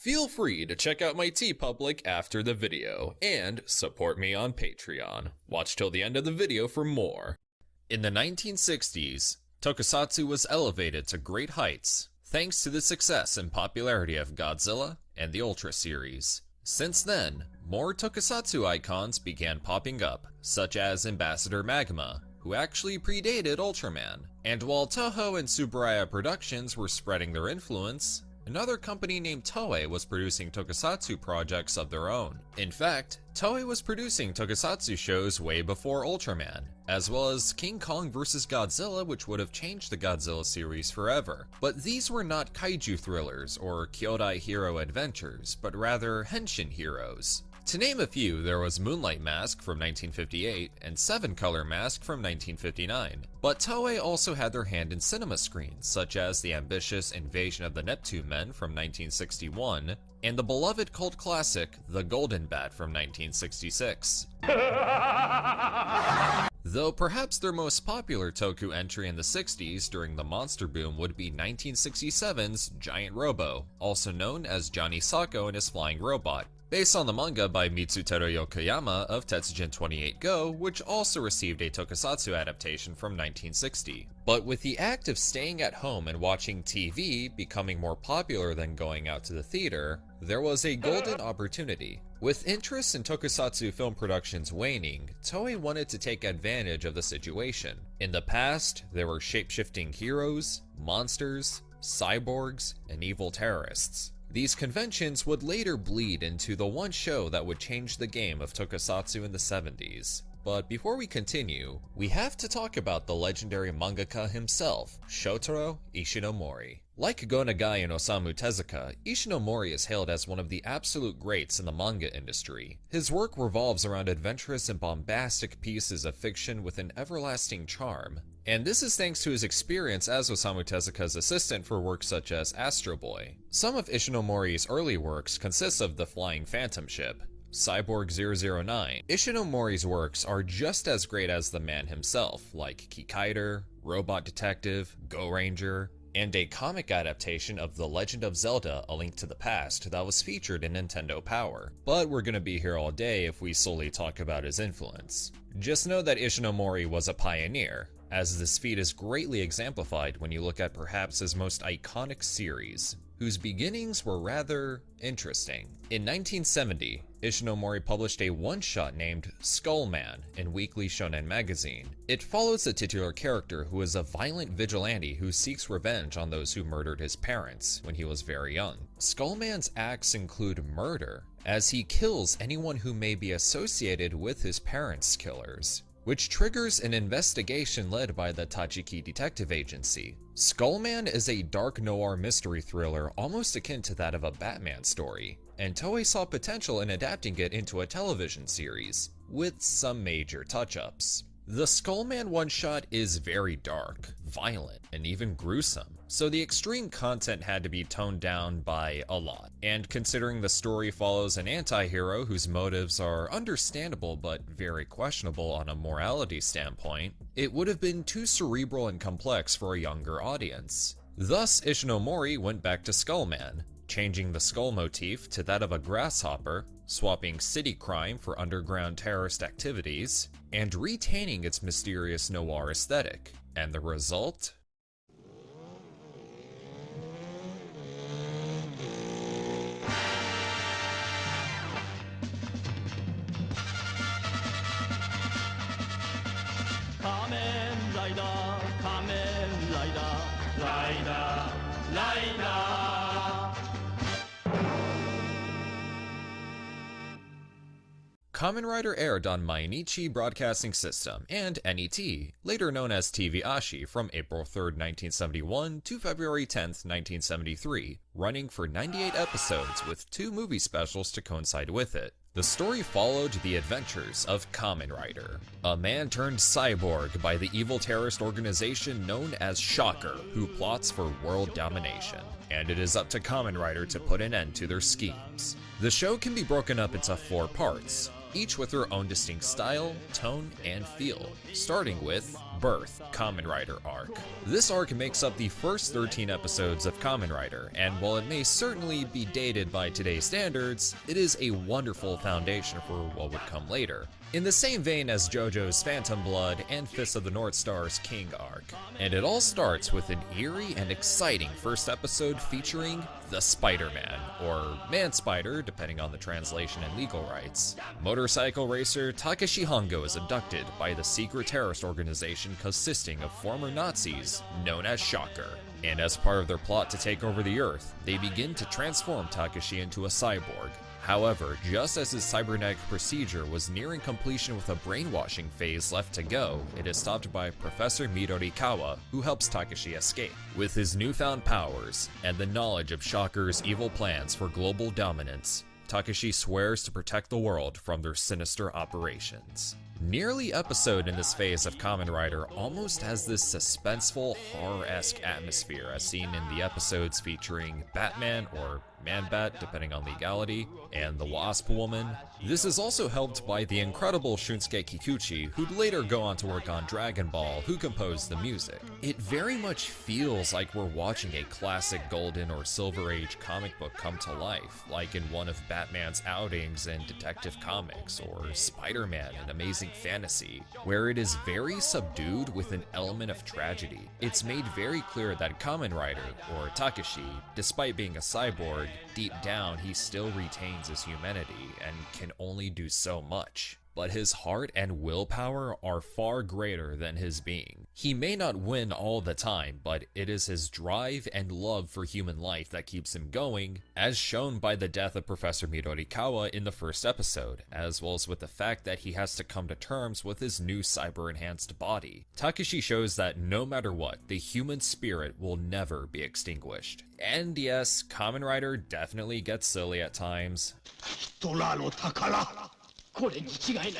Feel free to check out my TeePublic after the video, and support me on Patreon. Watch till the end of the video for more. In the 1960s, Tokusatsu was elevated to great heights thanks to the success and popularity of Godzilla and the Ultra series. Since then, more Tokusatsu icons began popping up, such as Ambassador Magma, who actually predated Ultraman. And while Toho and SCRYE Productions were spreading their influence, another company named Toei was producing Tokusatsu projects of their own. In fact, Toei was producing Tokusatsu shows way before Ultraman, as well as King Kong vs. Godzilla, which would have changed the Godzilla series forever. But these were not kaiju thrillers or Kyodai hero adventures, but rather Henshin heroes. To name a few, there was Moonlight Mask from 1958 and Seven Color Mask from 1959. But Toei also had their hand in cinema screens, such as the ambitious Invasion of the Neptune Men from 1961, and the beloved cult classic The Golden Bat from 1966. Though perhaps their most popular Toku entry in the 60s during the monster boom would be 1967's Giant Robo, also known as Johnny Sacco and his Flying Robot, based on the manga by Mitsutaro Yokoyama of Tetsujin 28 Go, which also received a Tokusatsu adaptation from 1960. But with the act of staying at home and watching TV becoming more popular than going out to the theater, there was a golden opportunity. With interest in Tokusatsu film productions waning, Toei wanted to take advantage of the situation. In the past, there were shape-shifting heroes, monsters, cyborgs, and evil terrorists. These conventions would later bleed into the one show that would change the game of Tokusatsu in the 70s. But before we continue, we have to talk about the legendary mangaka himself, Shotaro Ishinomori. Like Go Nagai and Osamu Tezuka, Ishinomori is hailed as one of the absolute greats in the manga industry. His work revolves around adventurous and bombastic pieces of fiction with an everlasting charm. And this is thanks to his experience as Osamu Tezuka's assistant for works such as Astro Boy. Some of Ishinomori's early works consist of the Flying Phantom Ship, Cyborg 009. Ishinomori's works are just as great as the man himself, like Kikaider, Robot Detective, Go Ranger, and a comic adaptation of The Legend of Zelda: A Link to the Past that was featured in Nintendo Power. But we're gonna be here all day if we solely talk about his influence. Just know that Ishinomori was a pioneer, as this feat is greatly exemplified when you look at perhaps his most iconic series, whose beginnings were rather interesting. In 1970, Ishinomori published a one-shot named Skullman in Weekly Shonen magazine. It follows the titular character who is a violent vigilante who seeks revenge on those who murdered his parents when he was very young. Skullman's acts include murder, as he kills anyone who may be associated with his parents' killers, which triggers an investigation led by the Tajiki Detective Agency. Skullman is a dark noir mystery thriller almost akin to that of a Batman story, and Toei saw potential in adapting it into a television series, with some major touch-ups. The Skullman one-shot is very dark, violent, and even gruesome, so the extreme content had to be toned down by a lot. And considering the story follows an anti-hero whose motives are understandable but very questionable on a morality standpoint, it would have been too cerebral and complex for a younger audience. Thus, Ishinomori went back to Skullman, changing the skull motif to that of a grasshopper, swapping city crime for underground terrorist activities, and retaining its mysterious noir aesthetic. And the result? Kamen Rider, Kamen Rider, Rider, Rider. Kamen Rider aired on Mainichi Broadcasting System and NET, later known as TV Ashi, from April 3rd, 1971 to February 10th, 1973, running for 98 episodes with 2 movie specials to coincide with it. The story followed the adventures of Kamen Rider, a man turned cyborg by the evil terrorist organization known as Shocker, who plots for world domination. And it is up to Kamen Rider to put an end to their schemes. The show can be broken up into 4 parts, each with their own distinct style, tone, and feel, starting with Birth, Kamen Rider arc. This arc makes up the first 13 episodes of Kamen Rider, and while it may certainly be dated by today's standards, it is a wonderful foundation for what would come later. In the same vein as JoJo's Phantom Blood and Fist of the North Star's King arc. And it all starts with an eerie and exciting first episode featuring the Spider-Man, or Man-Spider, depending on the translation and legal rights. Motorcycle racer Takeshi Hongo is abducted by the secret terrorist organization consisting of former Nazis known as Shocker. And as part of their plot to take over the Earth, they begin to transform Takeshi into a cyborg. However, just as his cybernetic procedure was nearing completion with a brainwashing phase left to go, it is stopped by Professor Midorikawa, who helps Takeshi escape. With his newfound powers, and the knowledge of Shocker's evil plans for global dominance, Takeshi swears to protect the world from their sinister operations. Nearly episode in this phase of Kamen Rider almost has this suspenseful, horror-esque atmosphere as seen in the episodes featuring Batman or Man-Bat, depending on legality, and the Wasp Woman. This is also helped by the incredible Shunsuke Kikuchi, who'd later go on to work on Dragon Ball, who composed the music. It very much feels like we're watching a classic Golden or Silver Age comic book come to life, like in one of Batman's outings in Detective Comics, or Spider-Man in Amazing Fantasy, where it is very subdued with an element of tragedy. It's made very clear that Kamen Rider, or Takeshi, despite being a cyborg, deep down he still retains his humanity and can only do so much. But his heart and willpower are far greater than his being. He may not win all the time, but it is his drive and love for human life that keeps him going, as shown by the death of Professor Midorikawa in the first episode, as well as with the fact that he has to come to terms with his new cyber-enhanced body. Takeshi shows that no matter what, the human spirit will never be extinguished. And yes, Kamen Rider definitely gets silly at times. これに違いない。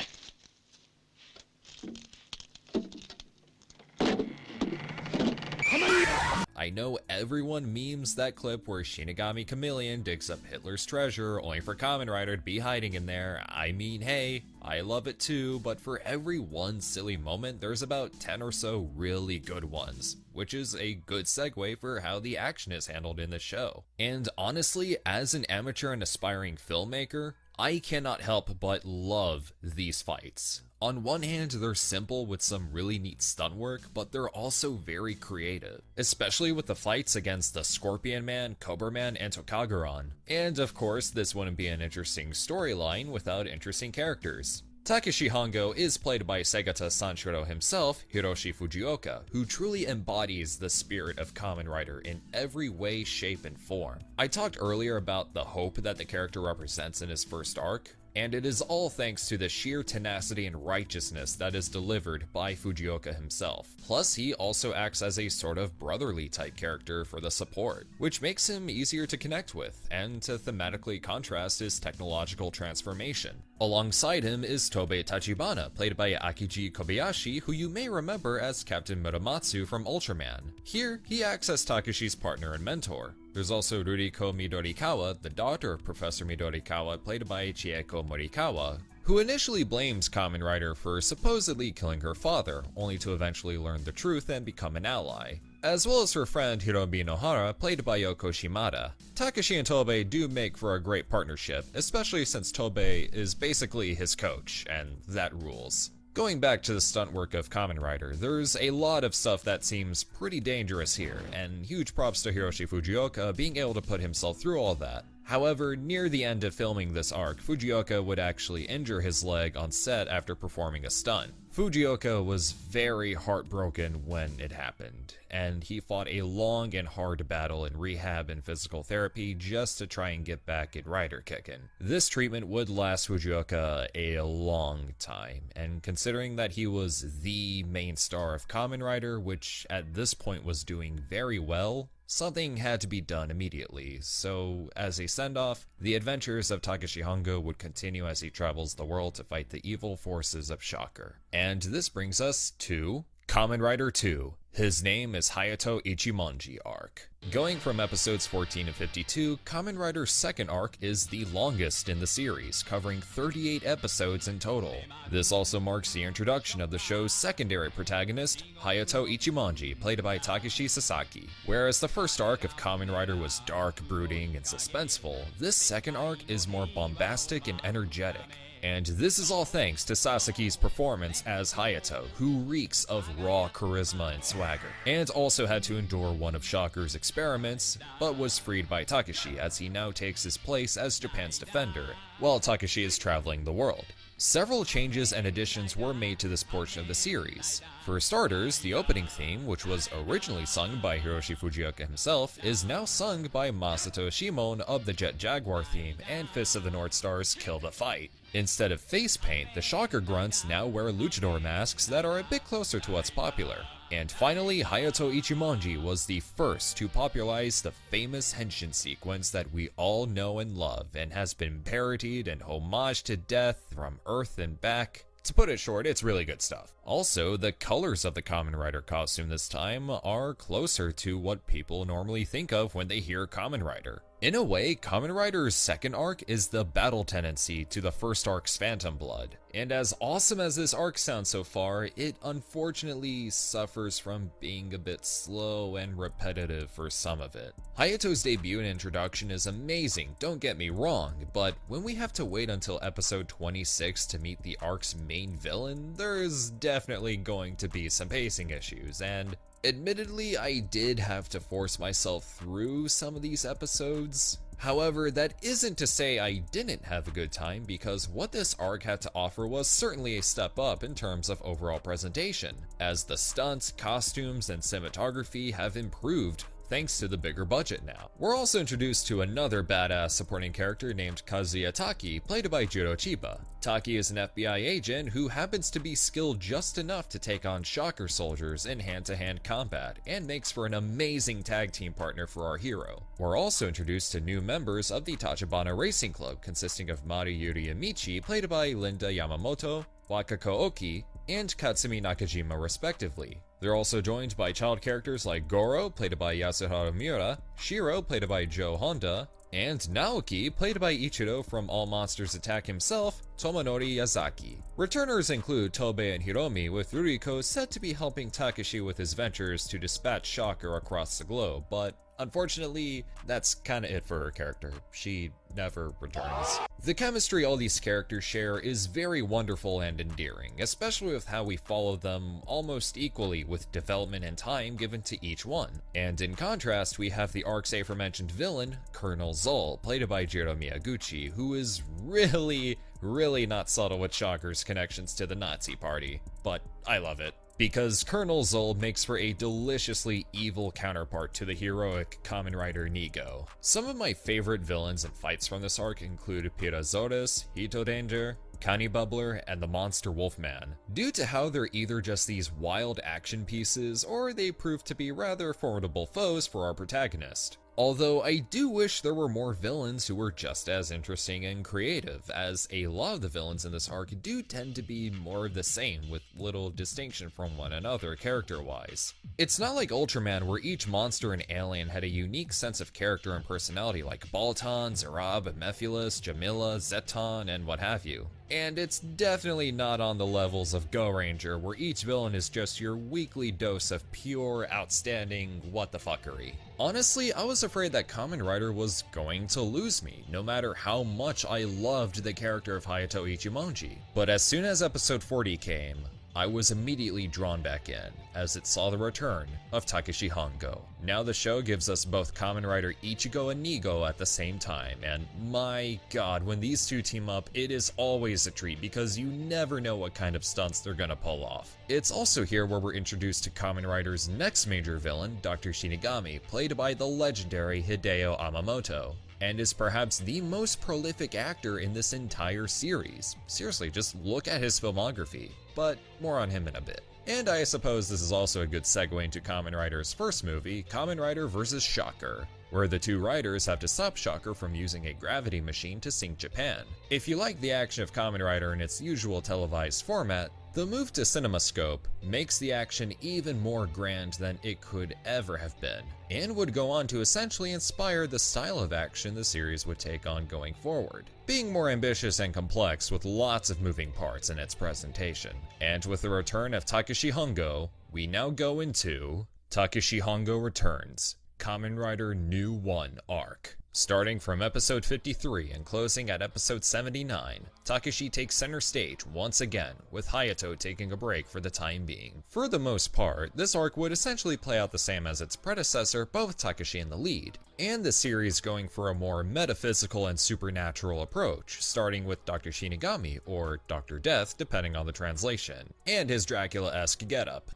I know everyone memes that clip where Shinigami Chameleon digs up Hitler's treasure only for Kamen Rider to be hiding in there. I mean, hey, I love it too, but for every one silly moment, there's about 10 or so really good ones, which is a good segue for how the action is handled in the show. And honestly, as an amateur and aspiring filmmaker, I cannot help but love these fights. On one hand, they're simple with some really neat stunt work, but they're also very creative, especially with the fights against the Scorpion Man, Cobra Man, and Tokaguran. And of course, this wouldn't be an interesting storyline without interesting characters. Takeshi Hongo is played by Segata Sanshiro himself, Hiroshi Fujioka, who truly embodies the spirit of Kamen Rider in every way, shape, and form. I talked earlier about the hope that the character represents in his first arc, and it is all thanks to the sheer tenacity and righteousness that is delivered by Fujioka himself. Plus, he also acts as a sort of brotherly type character for the support, which makes him easier to connect with, and to thematically contrast his technological transformation. Alongside him is Tobei Tachibana, played by Akiji Kobayashi, who you may remember as Captain Muramatsu from Ultraman. Here, he acts as Takeshi's partner and mentor. There's also Ruriko Midorikawa, the daughter of Professor Midorikawa, played by Chieko Morikawa, who initially blames Kamen Rider for supposedly killing her father, only to eventually learn the truth and become an ally, as well as her friend Hiromi Nohara, played by Yoko Shimada. Takeshi and Tobei do make for a great partnership, especially since Tobei is basically his coach, and that rules. Going back to the stunt work of Kamen Rider, there's a lot of stuff that seems pretty dangerous here, and huge props to Hiroshi Fujioka being able to put himself through all that. However, near the end of filming this arc, Fujioka would actually injure his leg on set after performing a stunt. Fujioka was very heartbroken when it happened, and he fought a long and hard battle in rehab and physical therapy just to try and get back at rider kicking. This treatment would last Fujioka a long time, and considering that he was the main star of Kamen Rider, which at this point was doing very well, something had to be done immediately, so as a send-off, the adventures of Takeshi Hongo would continue as he travels the world to fight the evil forces of Shocker. And this brings us to Kamen Rider 2, His name is Hayato Ichimanji arc. Going from episodes 14 and 52, Kamen Rider's second arc is the longest in the series, covering 38 episodes in total. This also marks the introduction of the show's secondary protagonist, Hayato Ichimanji, played by Takeshi Sasaki. Whereas the first arc of Kamen Rider was dark, brooding, and suspenseful, this second arc is more bombastic and energetic. And this is all thanks to Sasaki's performance as Hayato, who reeks of raw charisma and swagger, and also had to endure one of Shocker's experiments, but was freed by Takeshi as he now takes his place as Japan's defender, while Takeshi is traveling the world. Several changes and additions were made to this portion of the series. For starters, the opening theme, which was originally sung by Hiroshi Fujioka himself, is now sung by Masato Shimon of the Jet Jaguar theme and Fists of the North Star's Kill the Fight. Instead of face paint, the Shocker grunts now wear luchador masks that are a bit closer to what's popular. And finally, Hayato Ichimanji was the first to popularize the famous Henshin sequence that we all know and love, and has been parodied and homaged to death from Earth and back. To put it short, it's really good stuff. Also, the colors of the Kamen Rider costume this time are closer to what people normally think of when they hear Kamen Rider. In a way, Kamen Rider's second arc is the battle tendency to the first arc's Phantom Blood. And as awesome as this arc sounds so far, it unfortunately suffers from being a bit slow and repetitive for some of it. Hayato's debut and introduction is amazing, don't get me wrong, but when we have to wait until episode 26 to meet the arc's main villain, there's definitely going to be some pacing issues, and admittedly, I did have to force myself through some of these episodes. However, that isn't to say I didn't have a good time, because what this arc had to offer was certainly a step up in terms of overall presentation, as the stunts, costumes, and cinematography have improved thanks to the bigger budget now. We're also introduced to another badass supporting character named Kazuya Taki, played by Jiro Chiba. Taki is an FBI agent who happens to be skilled just enough to take on Shocker soldiers in hand-to-hand combat, and makes for an amazing tag team partner for our hero. We're also introduced to new members of the Tachibana Racing Club, consisting of Mari Yuri and Michi, played by Linda Yamamoto, Wakako Oki, and Katsumi Nakajima respectively. They're also joined by child characters like Goro, played by Yasuharu Miura, Shiro, played by Joe Honda, and Naoki, played by Ichiro from All Monsters Attack himself, Tomonori Yazaki. Returners include Tobe and Hiromi, with Ruriko said to be helping Takeshi with his ventures to dispatch Shocker across the globe, but unfortunately, that's kinda it for her character. She never returns. The chemistry all these characters share is very wonderful and endearing, especially with how we follow them almost equally with development and time given to each one. And in contrast, we have the arc's aforementioned villain, Colonel Zol, played by Jiro Miyaguchi, who is really not subtle with Shocker's connections to the Nazi party, but I love it. Because Colonel Zol makes for a deliciously evil counterpart to the heroic Kamen Rider Nigo. Some of my favorite villains and fights from this arc include Pirasaurus, Hito Danger, Kani Bubbler, and the Monster Wolfman, due to how they're either just these wild action pieces, or they prove to be rather formidable foes for our protagonist. Although I do wish there were more villains who were just as interesting and creative, as a lot of the villains in this arc do tend to be more of the same, with little distinction from one another character-wise. It's not like Ultraman, where each monster and alien had a unique sense of character and personality, like Baltan, Zerab, Mephilus, Jamila, Zeton, and what have you. And it's definitely not on the levels of Go Ranger, where each villain is just your weekly dose of pure, outstanding what the fuckery. Honestly, I was afraid that Kamen Rider was going to lose me, no matter how much I loved the character of Hayato Ichimanji. But as soon as episode 40 came, I was immediately drawn back in, as it saw the return of Takeshi Hongo. Now the show gives us both Kamen Rider Ichigo and Nigo at the same time, and my god, when these two team up, it is always a treat because you never know what kind of stunts they're gonna pull off. It's also here where we're introduced to Kamen Rider's next major villain, Dr. Shinigami, played by the legendary Hideo Amamoto, and is perhaps the most prolific actor in this entire series. Seriously, just look at his filmography, but more on him in a bit. And I suppose this is also a good segue into Kamen Rider's first movie, Kamen Rider vs. Shocker, where the two riders have to stop Shocker from using a gravity machine to sink Japan. If you like the action of Kamen Rider in its usual televised format, The move to CinemaScope makes the action even more grand than it could ever have been, and would go on to essentially inspire the style of action the series would take on going forward, being more ambitious and complex with lots of moving parts in its presentation. And with the return of Takeshi Hongo, we now go into Takeshi Hongo Returns, Kamen Rider New 1 Arc. Starting from episode 53 and closing at episode 79, Takeshi takes center stage once again, with Hayato taking a break for the time being. For the most part, this arc would essentially play out the same as its predecessor, but with Takeshi in the lead, and the series going for a more metaphysical and supernatural approach, starting with Dr. Shinigami, or Dr. Death depending on the translation, and his Dracula-esque getup.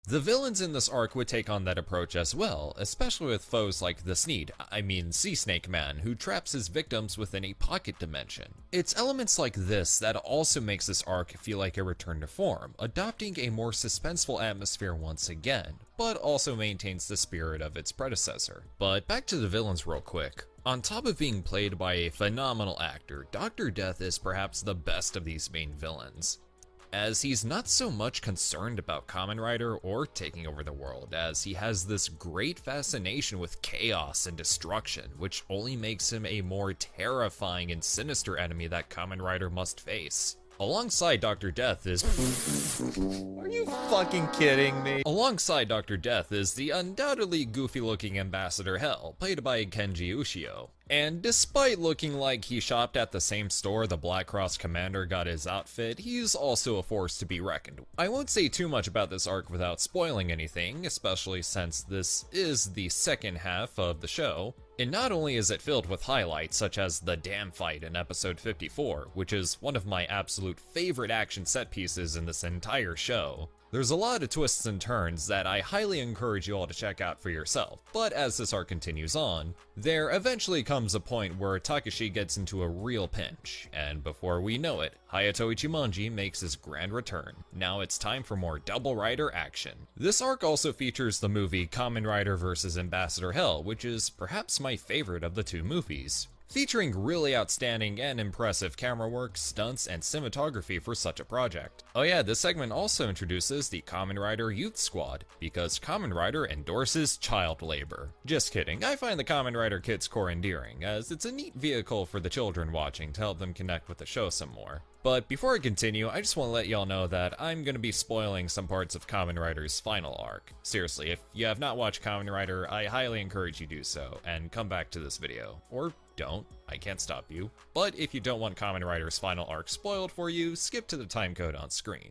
The villains in this arc would take on that approach as well, especially with foes like the Sea Snake Man, who traps his victims within a pocket dimension. It's elements like this that also makes this arc feel like a return to form, adopting a more suspenseful atmosphere once again, but also maintains the spirit of its predecessor. But back to the villains real quick. On top of being played by a phenomenal actor, Dr. Death is perhaps the best of these main villains, as he's not so much concerned about Kamen Rider or taking over the world, as he has this great fascination with chaos and destruction, which only makes him a more terrifying and sinister enemy that Kamen Rider must face. Alongside Dr. Death is... Are you fucking kidding me? Alongside Dr. Death is the undoubtedly goofy-looking Ambassador Hell, played by Kenji Ushio. And despite looking like he shopped at the same store the Black Cross Commander got his outfit, he's also a force to be reckoned with. I won't say too much about this arc without spoiling anything, especially since this is the second half of the show. And not only is it filled with highlights such as the dam fight in episode 54, which is one of my absolute favorite action set pieces in this entire show, there's a lot of twists and turns that I highly encourage you all to check out for yourself. But as this arc continues on, there eventually comes a point where Takeshi gets into a real pinch, and before we know it, Hayato Ichimanji makes his grand return. Now it's time for more Double Rider action. This arc also features the movie Kamen Rider vs. Ambassador Hell, which is perhaps my favorite of the two movies, featuring really outstanding and impressive camera work, stunts, and cinematography for such a project. Oh yeah, this segment also introduces the Kamen Rider Youth Squad, because Kamen Rider endorses child labor. Just kidding, I find the Kamen Rider Kids Corps endearing, as it's a neat vehicle for the children watching to help them connect with the show some more. But before I continue, I just want to let y'all know that I'm going to be spoiling some parts of Kamen Rider's final arc. Seriously, if you have not watched Kamen Rider, I highly encourage you do so, and come back to this video. Or don't, I can't stop you. But if you don't want Kamen Rider's final arc spoiled for you, skip to the timecode on screen.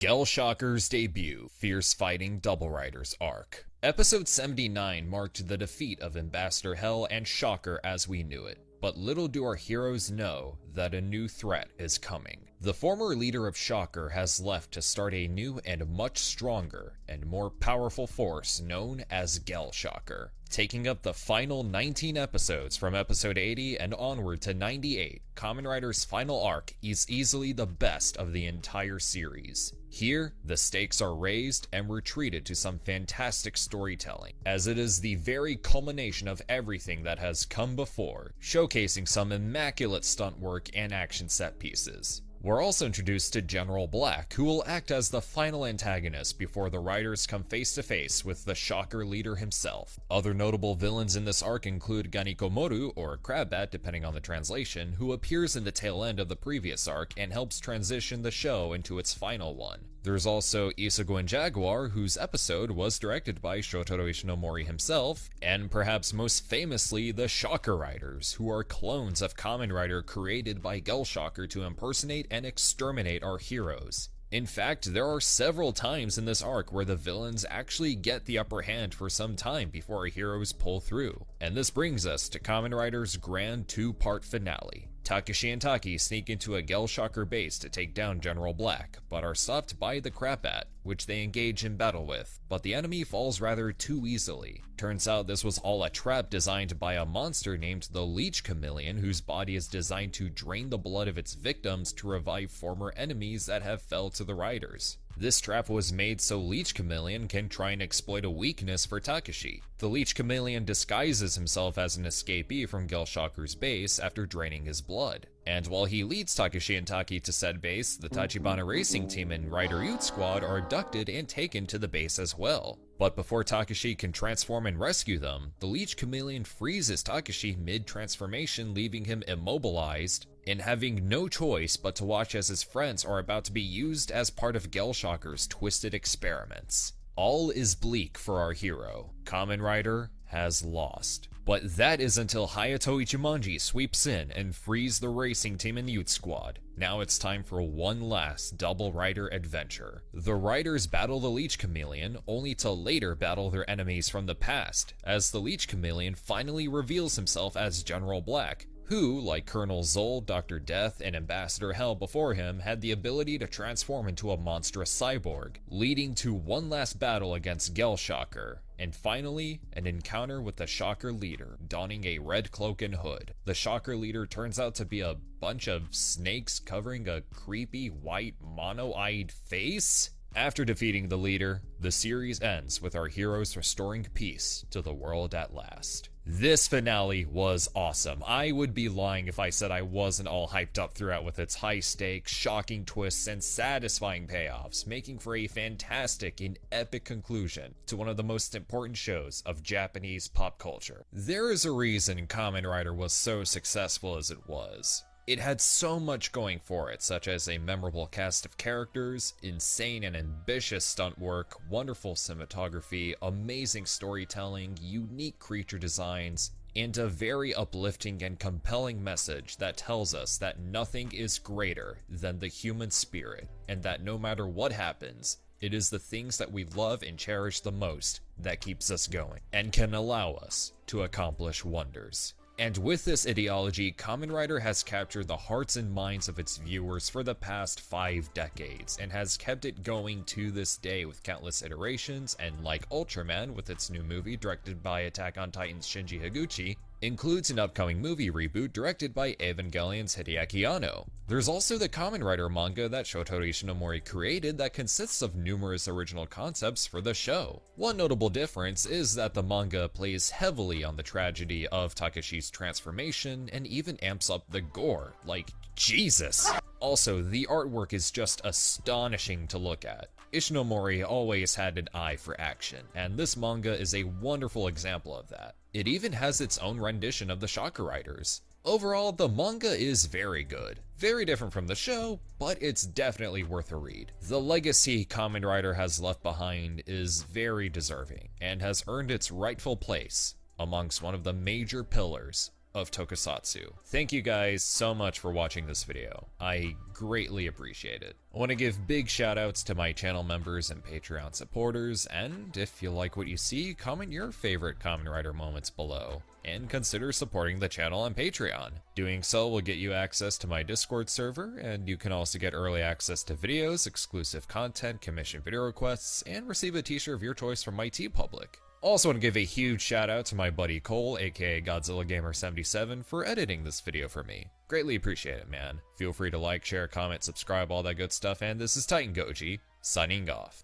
Gellshocker's debut, Fierce Fighting Double Riders arc. Episode 79 marked the defeat of Ambassador Hell and Shocker as we knew it. But little do our heroes know that a new threat is coming. The former leader of Shocker has left to start a new and much stronger and more powerful force known as Gellshocker. Taking up the final 19 episodes from episode 80 and onward to 98, Kamen Rider's final arc is easily the best of the entire series. Here, the stakes are raised and we're treated to some fantastic storytelling, as it is the very culmination of everything that has come before, showcasing some immaculate stunt work and action set pieces. We're also introduced to General Black, who will act as the final antagonist before the Riders come face to face with the Shocker leader himself. Other notable villains in this arc include Ganikomoru, or Crabbat depending on the translation, who appears in the tail end of the previous arc and helps transition the show into its final one. There's also Isogo and Jaguar, whose episode was directed by Shotaro Ishinomori himself, and perhaps most famously the Shocker Riders, who are clones of Kamen Rider created by Gellshocker to impersonate and exterminate our heroes. In fact, there are several times in this arc where the villains actually get the upper hand for some time before our heroes pull through. And this brings us to Kamen Rider's grand two-part finale. Takeshi and Taki sneak into a Gellshocker base to take down General Black, but are stopped by the Crabbat, which they engage in battle with, but the enemy falls rather too easily. Turns out this was all a trap designed by a monster named the Leech Chameleon, whose body is designed to drain the blood of its victims to revive former enemies that have fell to the Riders. This trap was made so Leech Chameleon can try and exploit a weakness for Takeshi. The Leech Chameleon disguises himself as an escapee from Gelshockers base after draining his blood. And while he leads Takeshi and Taki to said base, the Tachibana racing team and Rider Youth Squad are abducted and taken to the base as well. But before Takeshi can transform and rescue them, the Leech Chameleon freezes Takeshi mid-transformation, leaving him immobilized and having no choice but to watch as his friends are about to be used as part of Gelshockers' twisted experiments. All is bleak for our hero. Kamen Rider has lost. But that is until Hayato Ichimanji sweeps in and frees the racing team and youth squad. Now it's time for one last double rider adventure. The riders battle the Leech Chameleon, only to later battle their enemies from the past, as the Leech Chameleon finally reveals himself as General Black, who, like Colonel Zol, Dr. Death, and Ambassador Hell before him, had the ability to transform into a monstrous cyborg, leading to one last battle against Gelshocker, and finally, an encounter with the Shocker leader, donning a red cloak and hood. The Shocker leader turns out to be a bunch of snakes covering a creepy white mono-eyed face? After defeating the leader, the series ends with our heroes restoring peace to the world at last. This finale was awesome. I would be lying if I said I wasn't all hyped up throughout with its high stakes, shocking twists, and satisfying payoffs, making for a fantastic and epic conclusion to one of the most important shows of Japanese pop culture. There is a reason Kamen Rider was so successful as it was. It had so much going for it, such as a memorable cast of characters, insane and ambitious stunt work, wonderful cinematography, amazing storytelling, unique creature designs, and a very uplifting and compelling message that tells us that nothing is greater than the human spirit, and that no matter what happens, it is the things that we love and cherish the most that keeps us going, and can allow us to accomplish wonders. And with this ideology, Kamen Rider has captured the hearts and minds of its viewers for the past 5 decades, and has kept it going to this day with countless iterations, and like Ultraman with its new movie directed by Attack on Titan's Shinji Higuchi, includes an upcoming movie reboot directed by Evangelion's Hideaki Anno. There's also the Kamen Rider manga that Shotaro Ishinomori created that consists of numerous original concepts for the show. One notable difference is that the manga plays heavily on the tragedy of Takeshi's transformation and even amps up the gore, like Jesus! Also, the artwork is just astonishing to look at. Ishinomori always had an eye for action, and this manga is a wonderful example of that. It even has its own rendition of the Shocker Riders. Overall, the manga is very good. Very different from the show, but it's definitely worth a read. The legacy Kamen Rider has left behind is very deserving, and has earned its rightful place amongst one of the major pillars of Tokusatsu. Thank you guys so much for watching this video. I greatly appreciate it. I want to give big shout outs to my channel members and Patreon supporters, and if you like what you see, comment your favorite Kamen Rider moments below, and consider supporting the channel on Patreon. Doing so will get you access to my Discord server, and you can also get early access to videos, exclusive content, commission video requests, and receive a t-shirt of your choice from my TeePublic. Also want to give a huge shout out to my buddy Cole, aka Godzilla Gamer 77, for editing this video for me. Greatly appreciate it, man. Feel free to like, share, comment, subscribe, all that good stuff, and this is TitanGoji, signing off.